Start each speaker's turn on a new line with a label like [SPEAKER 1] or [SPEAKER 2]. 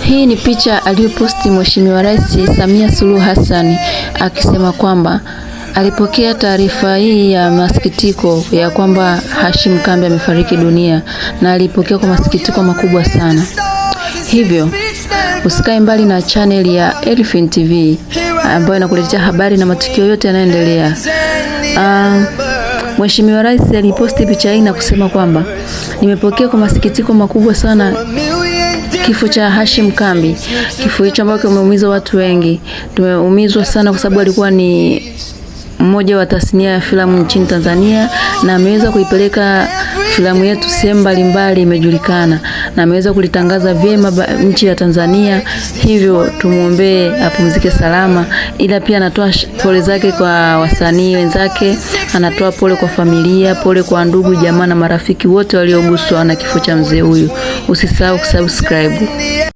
[SPEAKER 1] Hii ni picha aliyoposti Mheshimiwa Rais Samia Suluhu Hassan akisema kwamba alipokea taarifa hii ya masikitiko ya kwamba Hashim Kambi amefariki dunia, na alipokea kwa masikitiko makubwa sana. Hivyo usikae mbali na channel ya Elephant TV ambayo inakuletea habari na matukio yote yanayoendelea. Mheshimiwa Rais aliposti picha hii na kusema kwamba nimepokea kwa masikitiko makubwa sana kifo cha Hashim Kambi. Kifo hicho ambacho kimeumiza watu wengi. Tumeumizwa sana kwa sababu alikuwa ni mmoja wa tasnia ya filamu nchini Tanzania, na ameweza kuipeleka filamu yetu sehemu mbalimbali, imejulikana, na ameweza kulitangaza vyema nchi ya Tanzania. Hivyo tumuombee apumzike salama, ila pia anatoa pole zake kwa wasanii wenzake, anatoa pole kwa familia, pole kwa ndugu, jamaa na marafiki wote walioguswa na kifo cha mzee huyu. Usisahau kusubscribe.